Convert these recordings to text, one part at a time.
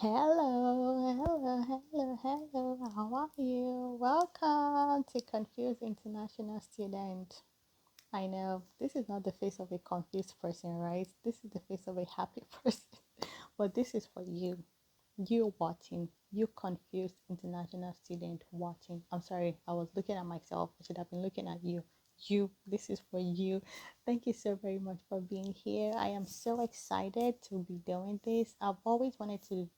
Hello. How are you? Welcome to Confused International Student. I know this is not the face of a confused person, right? This is the face of a happy person. But this is for you. You watching, you confused international student watching. I'm sorry, I was looking at myself. I should have been looking at you. This is for you. Thank you so very much for being here. I am so excited to be doing this. I've always wanted to,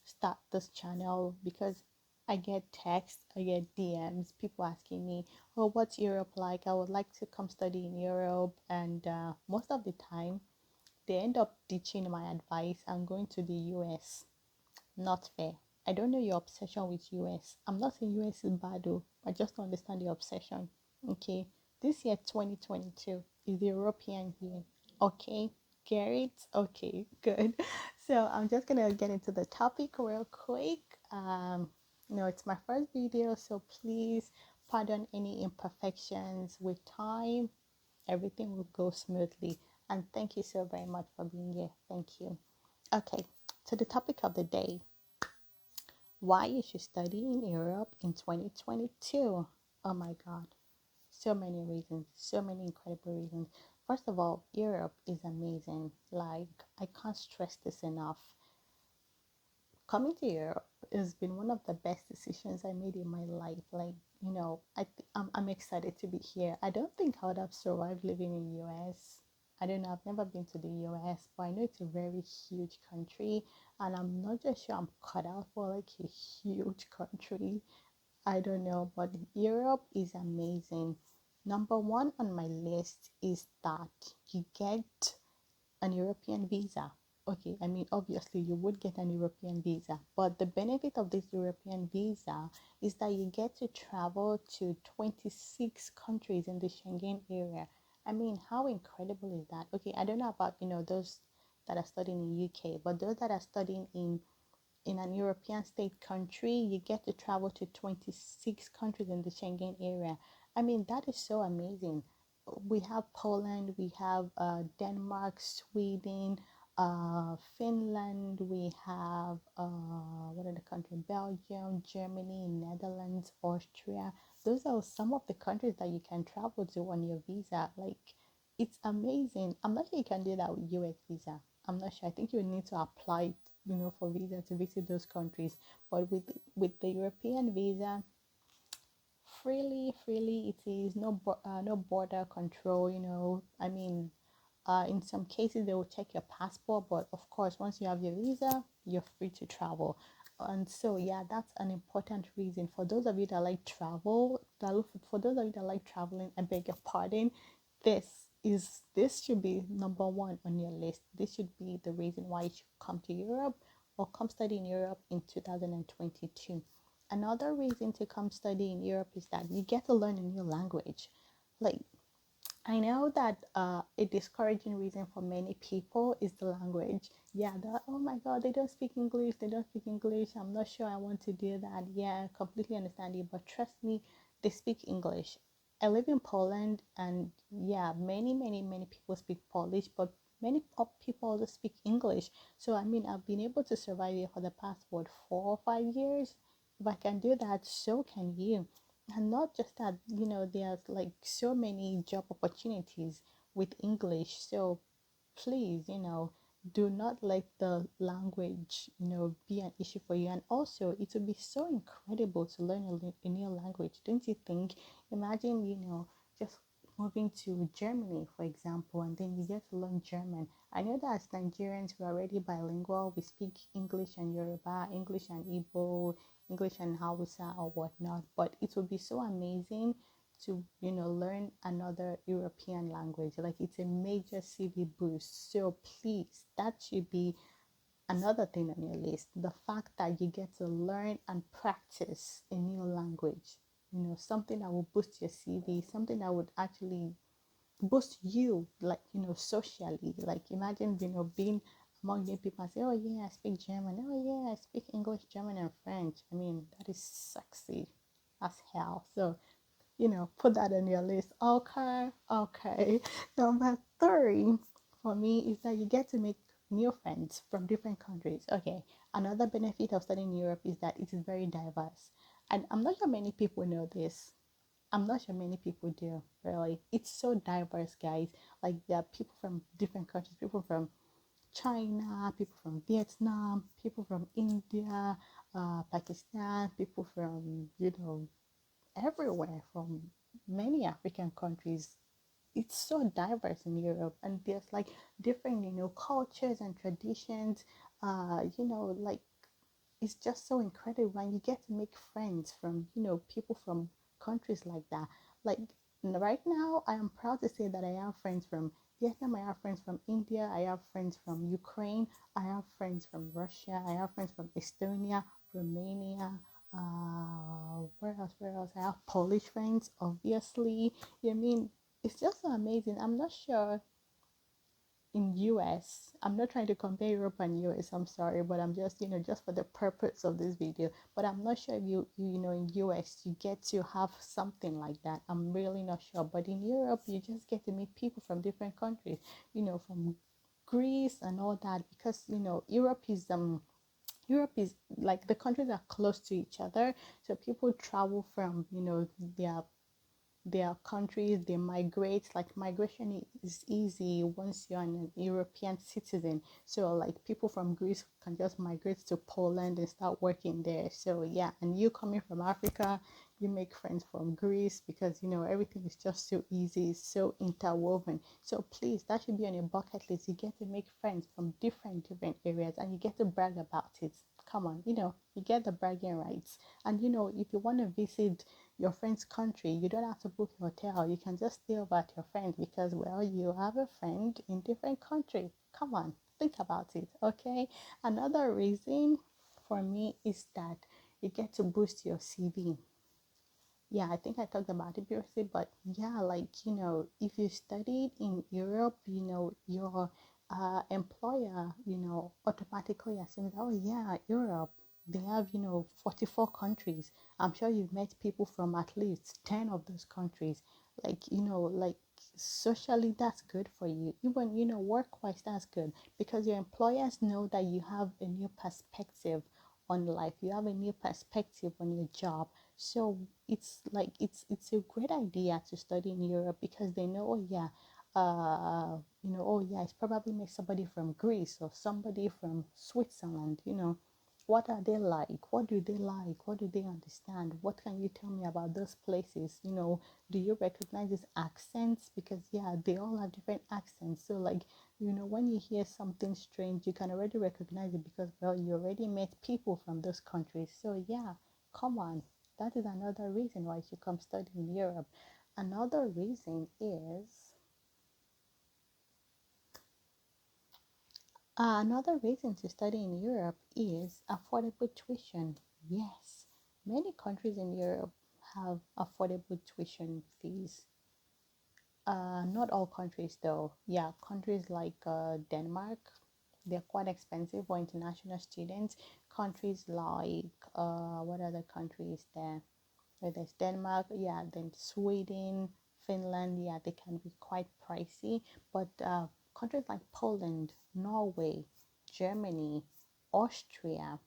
start this channel because I get texts, I get DMs, people asking me, "Oh, what's Europe like? I would like to come study in Europe." And most of the time, they end up ditching my advice and going to the US. Not fair. I don't know your obsession with US. I'm not saying US is bad though. I just don't understand the obsession. Okay. This year 2022 is the European year. Okay. Get it? Okay, good. So I'm just gonna get into the topic real quick. It's my first video, so please pardon any imperfections. With time, everything will go smoothly. And thank you so very much for being here. Thank you. Okay, so the topic of the day, why you should study in Europe in 2022. Oh my God, so many reasons, so many incredible reasons. First of all, Europe is amazing. Like, I can't stress this enough. Coming to Europe has been one of the best decisions I made in my life. Like, I'm excited to be here. I don't think I would have survived living in US. I don't know. I've never been to the US, but I know it's a very huge country, and I'm not just sure I'm cut out for like a huge country. I don't know, but Europe is amazing. Number one on my list is that you get an European visa. Okay, I mean, obviously, you would get an European visa, but the benefit of this European visa is that you get to travel to 26 countries in the Schengen area. I mean, how incredible is that? Okay, I don't know about, those that are studying in UK, but those that are studying in an European state country, you get to travel to 26 countries in the Schengen area. I mean, that is so amazing. We have Poland, we have Denmark, Sweden, Finland, we have what are the countries? Belgium, Germany, Netherlands, Austria. Those are some of the countries that you can travel to on your visa. Like, it's amazing. I'm not sure you can do that with US visa. I'm not sure. I think you need to apply, for visa to visit those countries. But with the European visa, freely it is no border control. I mean, in some cases they will check your passport, but of course, once you have your visa, you're free to travel. And so, yeah, that's an important reason for those of you that like travel. For those of you that like traveling, I beg your pardon. This should be number one on your list. This should be the reason why you should come to Europe or come study in Europe in 2022. Another reason to come study in Europe is that you get to learn a new language. Like, I know that a discouraging reason for many people is the language. Yeah, oh my God, they don't speak English. They don't speak English. I'm not sure I want to do that. Yeah, I completely understand you, but trust me, they speak English. I live in Poland, and yeah, many people speak Polish, but many people also speak English. So I mean, I've been able to survive here for the past 4 or 5 years. If I can do that, so can you. And not just that, there's like so many job opportunities with English. So please, do not let the language, be an issue for you. And also, it would be so incredible to learn a new language, don't you think? Imagine, just moving to Germany, for example, and then you get to learn German. I know that as Nigerians, we're already bilingual. We speak English and Yoruba, English and Igbo, English and Hausa or whatnot, but it would be so amazing to learn another European language. Like, it's a major CV boost. So please, that should be another thing on your list. The fact that you get to learn and practice a new language, something that will boost your CV, something that would actually boost you, like, socially. Like, imagine, being among new people and say, oh yeah, I speak German, oh yeah, I speak English, German, and French. I mean, that is sexy as hell. So, put that on your list. Okay. Number three for me is that you get to make new friends from different countries. Okay, Another benefit of studying in Europe is that it is very diverse. And I'm not sure many people know this. I'm not sure many people do, really. It's so diverse, guys. Like, there are people from different countries, people from China, people from Vietnam, people from India, Pakistan, people from, everywhere, from many African countries. It's so diverse in Europe, and there's like different, cultures and traditions. Like, it's just so incredible, and you get to make friends from, people from countries like that. Like, right now, I am proud to say that I have friends from Vietnam, I have friends from India, I have friends from Ukraine, I have friends from Russia, I have friends from Estonia, Romania. Where else? I have Polish friends, obviously. I mean, it's just so amazing. I'm not sure in US. I'm not trying to compare Europe and US, I'm sorry, but I'm just, just for the purpose of this video. But I'm not sure if in US you get to have something like that. I'm really not sure. But in Europe, you just get to meet people from different countries, from Greece and all that, because Europe is like, the countries are close to each other, so people travel from, their countries, they migrate. Like, migration is easy once you're an European citizen. So like, people from Greece can just migrate to Poland and start working there. So yeah, and you coming from Africa, you make friends from Greece, because everything is just so easy, it's so interwoven. So please, that should be on your bucket list. You get to make friends from different areas, and you get to brag about it. Come on, you get the bragging rights. And if you want to visit your friend's country, you don't have to book a hotel. You can just stay over at your friend, because, well, you have a friend in different country. Come on, think about it. Okay. Another reason for me is that you get to boost your CV. Yeah, I think I talked about it previously, but yeah, like, if you studied in Europe, your employer, automatically assumes, oh yeah, Europe, they have, 44 countries. I'm sure you've met people from at least 10 of those countries. Like, like, socially, that's good for you. Even, work-wise, that's good, because your employers know that you have a new perspective on life. You have a new perspective on your job. So it's like, it's a great idea to study in Europe, because they know, oh yeah, oh yeah, it's probably met somebody from Greece or somebody from Switzerland. What are they like? What do they like? What do they understand? What can you tell me about those places? Do you recognize these accents? Because yeah, they all have different accents. So like, when you hear something strange, you can already recognize it, because, well, you already met people from those countries. So yeah, come on. That is another reason why you should come study in Europe. Another reason is Another reason to study in Europe is affordable tuition. Yes, many countries in Europe have affordable tuition fees. Not all countries, though. Yeah, countries like Denmark, they're quite expensive for international students. Countries like what other countries there? Where there's Denmark, yeah, then Sweden, Finland, yeah, they can be quite pricey. But countries like Poland, Norway, Germany, Austria,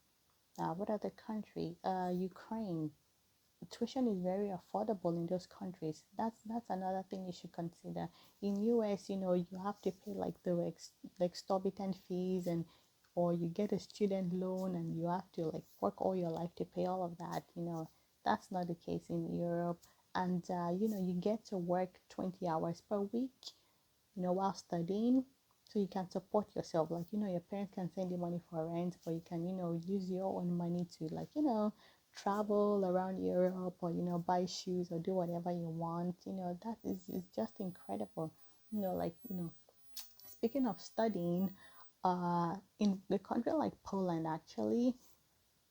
what other country? Ukraine. Tuition is very affordable in those countries. That's another thing you should consider. In US, you have to pay like the exorbitant fees, and or you get a student loan and you have to like work all your life to pay all of that. That's not the case in Europe. And you get to work 20 hours per week, while studying, so you can support yourself. Like, your parents can send you money for rent, but you can, use your own money to, like, travel around Europe, or, buy shoes or do whatever you want. That is just incredible. Like, speaking of studying, in the country like Poland, actually,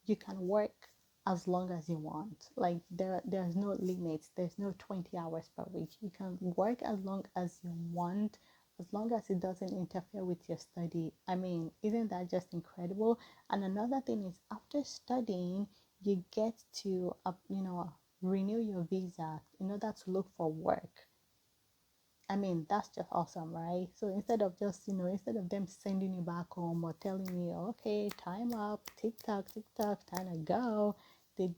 you can work as long as you want. Like, there's no limits. There's no 20 hours per week. You can work as long as you want, as long as it doesn't interfere with your study. I mean, isn't that just incredible? And another thing is, after studying, you get to renew your visa in order to look for work. I mean, that's just awesome, right? So instead of them sending you back home or telling you, okay, time up, tick tock, time to go, they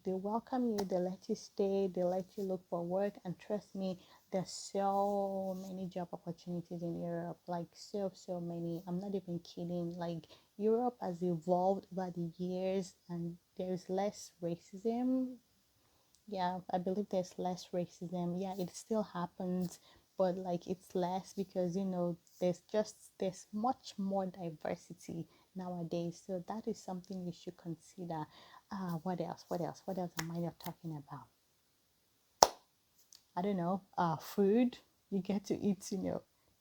welcome you, they let you stay, they let you look for work, and trust me, there's so many job opportunities in Europe, like so many. I'm not even kidding. Like Europe has evolved over the years, and there's less racism. Yeah, I believe there's less racism. Yeah, it still happens, but like it's less because there's much more diversity nowadays. So that is something you should consider. What else? What else am I not talking about? I don't know. Food. You get to eat,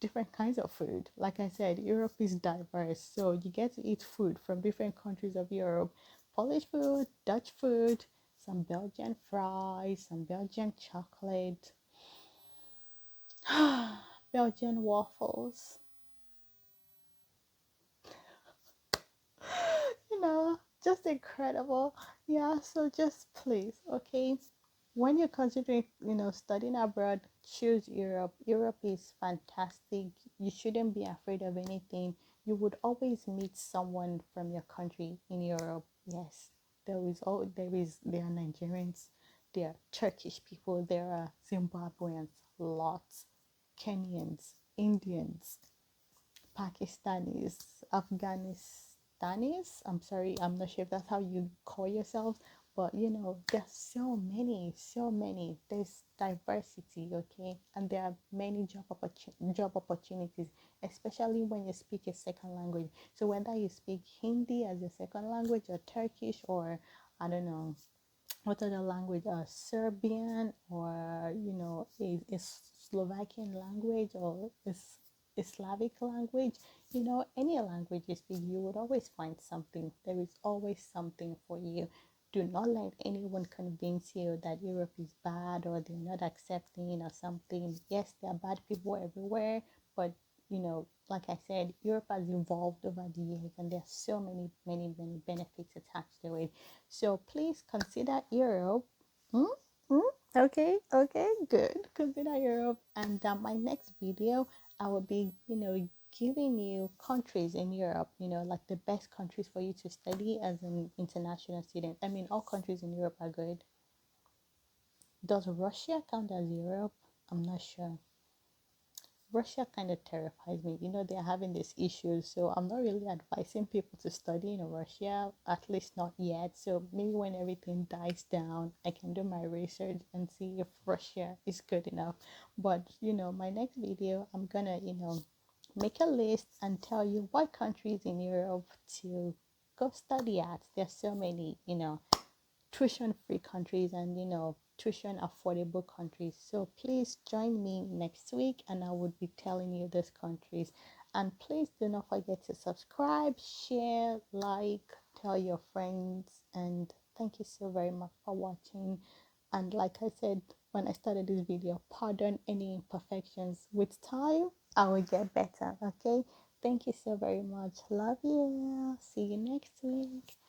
different kinds of food. Like I said, Europe is diverse, so you get to eat food from different countries of Europe. Polish food, Dutch food, some Belgian fries, some Belgian chocolate, Belgian waffles. Just incredible. Yeah, so just please, okay, when you're considering, studying abroad, choose Europe. Europe is fantastic. You shouldn't be afraid of anything. You would always meet someone from your country in Europe. Yes, there are Nigerians, there are Turkish people, there are Zimbabweans, lots, Kenyans, Indians, Pakistanis, Afghanistanis. I'm sorry, I'm not sure if that's how you call yourselves, but there's so many. There's diversity, okay, and there are many job opportunities, especially when you speak a second language. So whether you speak Hindi as a second language or Turkish or I don't know what other language, Serbian or a Slovakian language or a Slavic language, any language you speak, you would always find something. There is always something for you. Do not let anyone convince you that Europe is bad or they're not accepting or something. Yes, there are bad people everywhere, but like I said, Europe has evolved over the years and there are so many benefits attached to it. So please consider Europe. Hmm? Hmm? Okay, good. Consider Europe. And my next video, I will be, giving you countries in Europe, like the best countries for you to study as an international student. I mean, all countries in Europe are good. Does Russia count as Europe? I'm not sure. Russia kind of terrifies me. They're having these issues, so I'm not really advising people to study in Russia, at least not yet. So maybe when everything dies down, I can do my research and see if Russia is good enough. But my next video, I'm gonna, make a list and tell you what countries in Europe to go study at. There's so many, tuition free countries and tuition affordable countries. So please join me next week and I would be telling you those countries. And please do not forget to subscribe, share, like, tell your friends, and thank you so very much for watching. And like I said when I started this video, pardon any imperfections. With time I will get better. Okay, thank you so very much. Love you. See you next week.